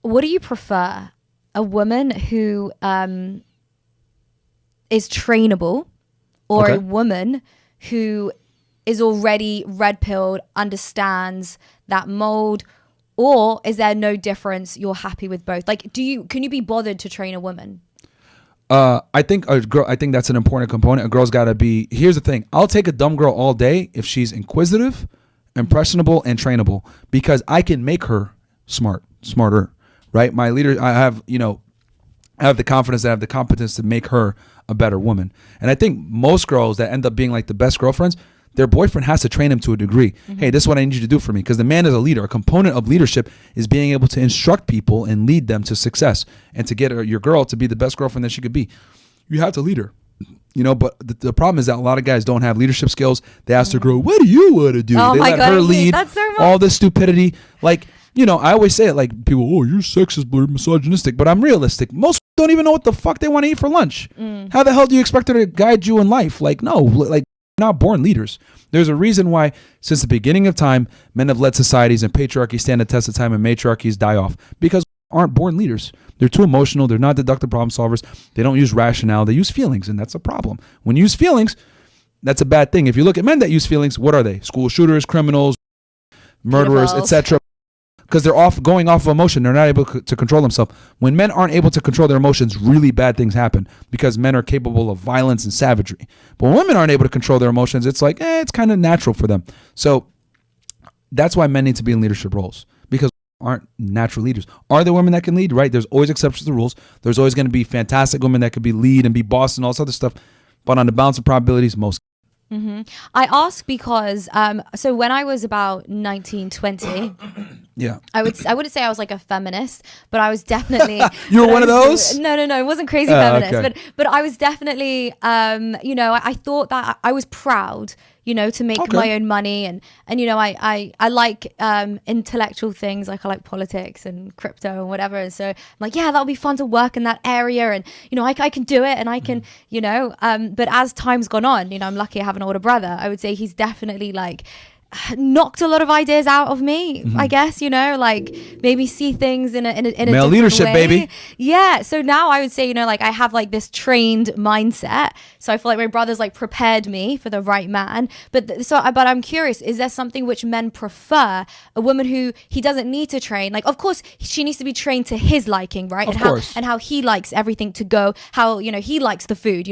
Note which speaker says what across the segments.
Speaker 1: what do you prefer? A woman who is trainable, or a woman who is already red-pilled, understands that mold, or is there no difference? You're happy with both? Like, can you be bothered to train a woman?
Speaker 2: I think that's an important component. A girl's got to be. Here's the thing: I'll take a dumb girl all day if she's inquisitive, impressionable, and trainable, because I can make her smarter. Right? My leader, I have the confidence, I have the competence to make her a better woman. And I think most girls that end up being like the best girlfriends, their boyfriend has to train them to a degree. Hey, this is what I need you to do for me. Because the man is a leader. A component of leadership is being able to instruct people and lead them to success, and to get your girl to be the best girlfriend that she could be. You have to lead her. But the problem is that a lot of guys don't have leadership skills. They ask their girl, what do you want to do?
Speaker 1: Oh,
Speaker 2: they
Speaker 1: my
Speaker 2: let
Speaker 1: God,
Speaker 2: her lead.
Speaker 1: that's so much.
Speaker 2: All this stupidity. Like, I always say it, like, people, oh, you're sexist, you're misogynistic. But I'm realistic. Most don't even know what the fuck they want to eat for lunch. How the hell do you expect her to guide you in life? Like, no, like, not born leaders. There's a reason why, since the beginning of time, men have led societies, and patriarchy stand the test of time, and matriarchies die off, because aren't born leaders. They're too emotional. They're not deductive problem solvers. They don't use rationale. They use feelings, and that's a problem. When you use feelings, that's a bad thing. If you look at men that use feelings, what are they? School shooters, criminals, murderers, etc. Because they're going off of emotion. They're not able to control themselves. When men aren't able to control their emotions, really bad things happen, because men are capable of violence and savagery. But when women aren't able to control their emotions, it's like, it's kind of natural for them. So that's why men need to be in leadership roles, because aren't natural leaders. Are there women that can lead? Right? There's always exceptions to the rules. There's always going to be fantastic women that could be lead and be boss and all this other stuff. But on the balance of probabilities, most.
Speaker 1: I ask because so when I was about 19, 20, I wouldn't say I was like a feminist, but I was definitely
Speaker 2: you were one of those?
Speaker 1: No, it wasn't crazy feminist,
Speaker 2: okay.
Speaker 1: but I was definitely I thought that I was proud, to make my own money, and I like intellectual things, like I like politics and crypto and whatever, and so I'm like, yeah, that'll be fun to work in that area, and I can do it, and I can but as time's gone on, I'm lucky I have an older brother. I would say he's definitely like knocked a lot of ideas out of me, I guess, like maybe see things in a
Speaker 2: male leadership way. Baby.
Speaker 1: Yeah. So now I would say, like I have like this trained mindset. So I feel like my brother's like prepared me for the right man. But I'm curious, is there something which men prefer? A woman who he doesn't need to train? Like, of course, she needs to be trained to his liking, right?
Speaker 2: Of course.
Speaker 1: And how he likes everything to go, how, he likes the food,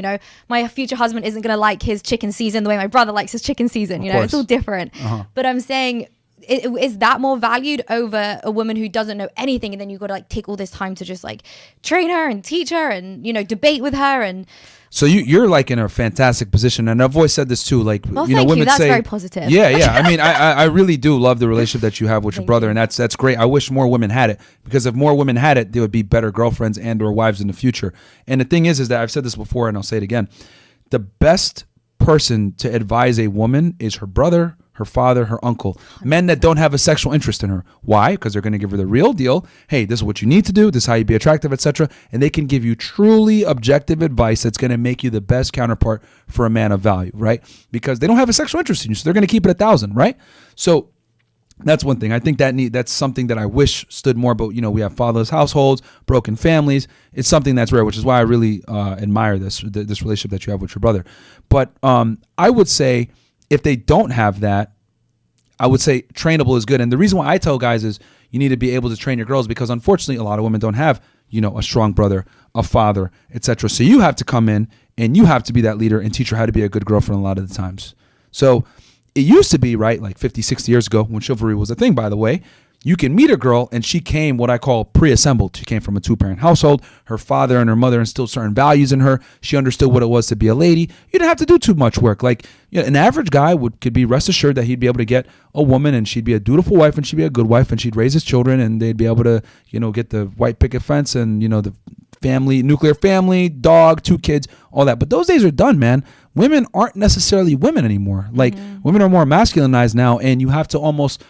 Speaker 1: my future husband isn't going to like his chicken season the way my brother likes his chicken season, it's all different. But I'm saying, is that more valued over a woman who doesn't know anything, and then you've got to like take all this time to just like train her and teach her and debate with her? And
Speaker 2: so you're like in a fantastic position, and I've always said this too. Like,
Speaker 1: well, women that's say, very positive.
Speaker 2: Yeah. I mean, I really do love the relationship that you have with your brother, and that's great. I wish more women had it, because if more women had it, they would be better girlfriends and or wives in the future. And the thing is that I've said this before, and I'll say it again: the best person to advise a woman is her brother, her father, her uncle, men that don't have a sexual interest in her. Why? Because they're going to give her the real deal. Hey, this is what you need to do. This is how you be attractive, etc. And they can give you truly objective advice that's going to make you the best counterpart for a man of value, right? Because they don't have a sexual interest in you, so they're going to keep it 1,000, right? So that's one thing. I think that's something that I wish stood more. But we have fatherless households, broken families. It's something that's rare, which is why I really admire this relationship that you have with your brother. But I would say, if they don't have that, I would say trainable is good. And the reason why I tell guys is you need to be able to train your girls, because unfortunately a lot of women don't have, a strong brother, a father, etc. So you have to come in and you have to be that leader and teach her how to be a good girlfriend a lot of the times. So it used to be, right, like 50, 60 years ago, when chivalry was a thing, by the way, you can meet a girl and she came what I call pre-assembled. She came from a 2-parent household. Her father and her mother instilled certain values in her. She understood what it was to be a lady. You didn't have to do too much work. Like, an average guy could be rest assured that he'd be able to get a woman, and she'd be a dutiful wife, and she'd be a good wife, and she'd raise his children, and they'd be able to, get the white picket fence and, the family, nuclear family, dog, 2 kids, all that. But those days are done, man. Women aren't necessarily women anymore. Like, women are more masculinized now, and you have to almost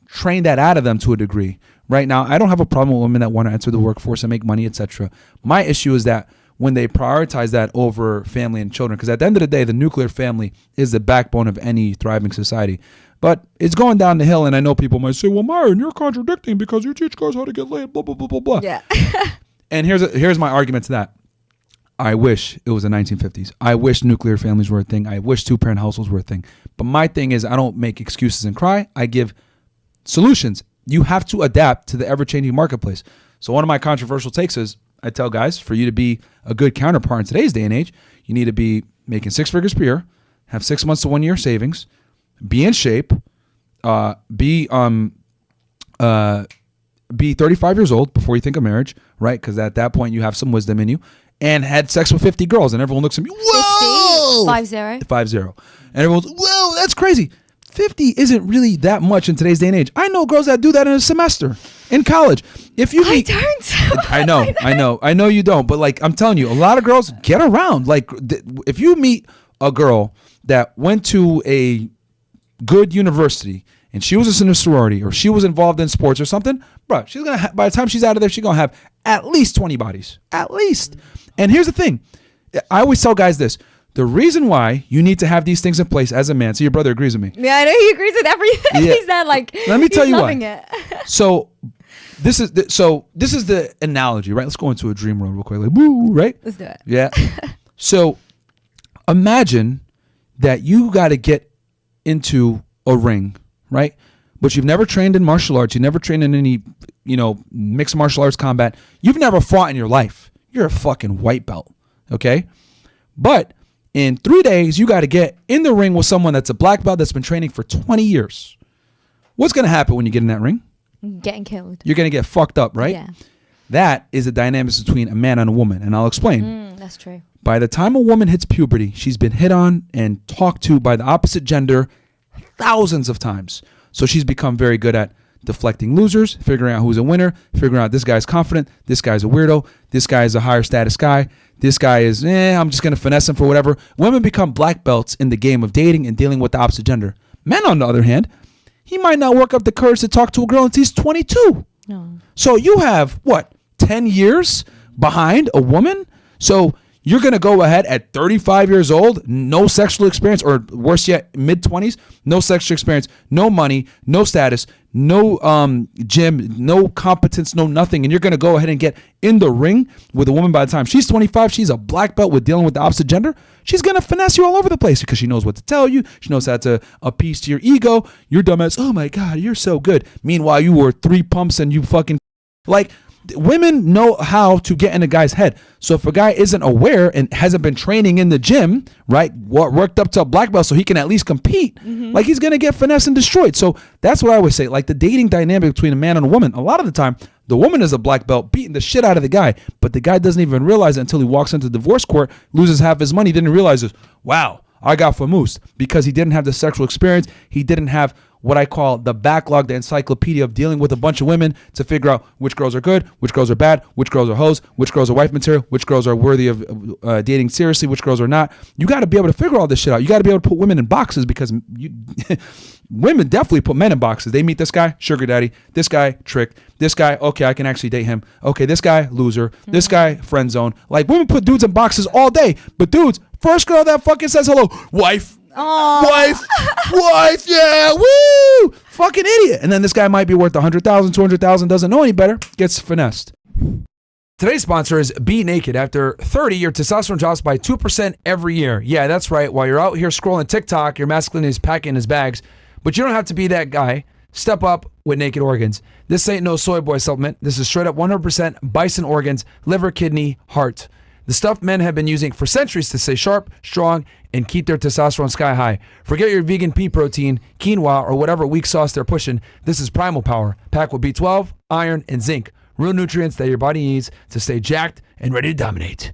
Speaker 2: train that out of them to a degree. Right now, I don't have a problem with women that want to enter the workforce and make money, etc. My issue is that when they prioritize that over family and children, because at the end of the day, the nuclear family is the backbone of any thriving society. But it's going down the hill, and I know people might say, well, Myron, you're contradicting because you teach guys how to get laid, blah, blah, blah, blah, blah.
Speaker 1: Yeah.
Speaker 2: And here's my argument to that. I wish it was the 1950s. I wish nuclear families were a thing. I wish two-parent households were a thing. But my thing is I don't make excuses and cry. I give solutions. You have to adapt to the ever-changing marketplace. So one of my controversial takes is I tell guys, for you to be a good counterpart in today's day and age, you need to be making 6 figures per year, have 6 months to 1 year savings, be in shape, be 35 years old before you think of marriage, right? Because at that point you have some wisdom in you, and had sex with 50 girls, and everyone looks at me, whoa!
Speaker 1: 50.
Speaker 2: 50. And everyone's, whoa, that's crazy. 50 isn't really that much in today's day and age. I know girls that do that in a semester in college. If you meet, I know you don't, but like I'm telling you, a lot of girls get around. Like if you meet a girl that went to a good university and she was in a sorority or she was involved in sports or something, bro, she's gonna by the time she's out of there, she's gonna have at least 20 bodies, at least. And here's the thing, I always tell guys this. The reason why you need to have these things in place as a man, so your brother agrees with me.
Speaker 1: Yeah, I know he agrees with everything. Yeah. He's that like.
Speaker 2: Let me tell you why.
Speaker 1: It.
Speaker 2: So this is the analogy, right? Let's go into a dream world real quick. Like, woo, right?
Speaker 1: Let's do it.
Speaker 2: Yeah. So imagine that you got to get into a ring, right? But you've never trained in martial arts. You've never trained in any, mixed martial arts combat. You've never fought in your life. You're a fucking white belt, okay? But in 3 days, you got to get in the ring with someone that's a black belt that's been training for 20 years. What's going to happen when you get in that ring?
Speaker 1: Getting killed.
Speaker 2: You're going to get fucked up, right?
Speaker 1: Yeah.
Speaker 2: That is the dynamics between a man and a woman, and I'll explain.
Speaker 1: That's true.
Speaker 2: By the time a woman hits puberty, she's been hit on and talked to by the opposite gender thousands of times. So she's become very good at deflecting losers, figuring out who's a winner, figuring out this guy's confident, this guy's a weirdo, this guy is a higher status guy, this guy is, I'm just going to finesse him for whatever. Women become black belts in the game of dating and dealing with the opposite gender. Men, on the other hand, he might not work up the courage to talk to a girl until he's 22.
Speaker 1: No.
Speaker 2: So you have, 10 years behind a woman? So you're going to go ahead at 35 years old, no sexual experience, or worse yet, mid-20s, no sexual experience, no money, no status, no gym, no competence, no nothing. And you're going to go ahead and get in the ring with a woman by the time she's 25, she's a black belt with dealing with the opposite gender. She's going to finesse you all over the place because she knows what to tell you. She knows how to appease to your ego. Your dumbass, oh my God, you're so good. Meanwhile, you were 3 pumps and you fucking women know how to get in a guy's head. So if a guy isn't aware and hasn't been training in the gym, right, worked up to a black belt so he can at least compete, like he's going to get finessed and destroyed. So that's what I always say. Like the dating dynamic between a man and a woman, a lot of the time, the woman is a black belt beating the shit out of the guy, but the guy doesn't even realize it until he walks into the divorce court, loses half his money, then he realizes, wow, I got famoosed because he didn't have the sexual experience. He didn't have what I call the backlog, the encyclopedia of dealing with a bunch of women to figure out which girls are good, which girls are bad, which girls are hoes, which girls are wife material, which girls are worthy of dating seriously, which girls are not. You got to be able to figure all this shit out. You got to be able to put women in boxes because women definitely put men in boxes. They meet this guy, sugar daddy, this guy, trick, this guy, okay, I can actually date him. Okay, this guy, loser, this guy, friend zone. Like women put dudes in boxes all day, but dudes, first girl that fucking says hello, wife.
Speaker 1: Aww.
Speaker 2: Wife, yeah, woo, fucking idiot. And then this guy might be worth 100,000, 200,000, doesn't know any better, gets finessed. Today's sponsor is Be Naked. After 30, your testosterone drops by 2% every year. Yeah, that's right. While you're out here scrolling TikTok, your masculinity is packing his bags, but you don't have to be that guy. Step up with Naked Organs. This ain't no soy boy supplement. This is straight up 100% bison organs, liver, kidney, heart. The stuff men have been using for centuries to stay sharp, strong, and keep their testosterone sky high. Forget your vegan pea protein, quinoa, or whatever weak sauce they're pushing. This is Primal Power, packed with B12, iron, and zinc. Real nutrients that your body needs to stay jacked and ready to dominate.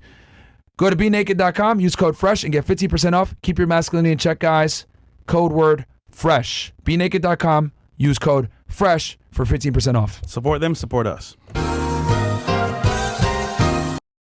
Speaker 2: Go to BeNaked.com, use code FRESH, and get 15% off. Keep your masculinity in check, guys. Code word FRESH. BeNaked.com, use code FRESH for 15% off.
Speaker 3: Support them, support us.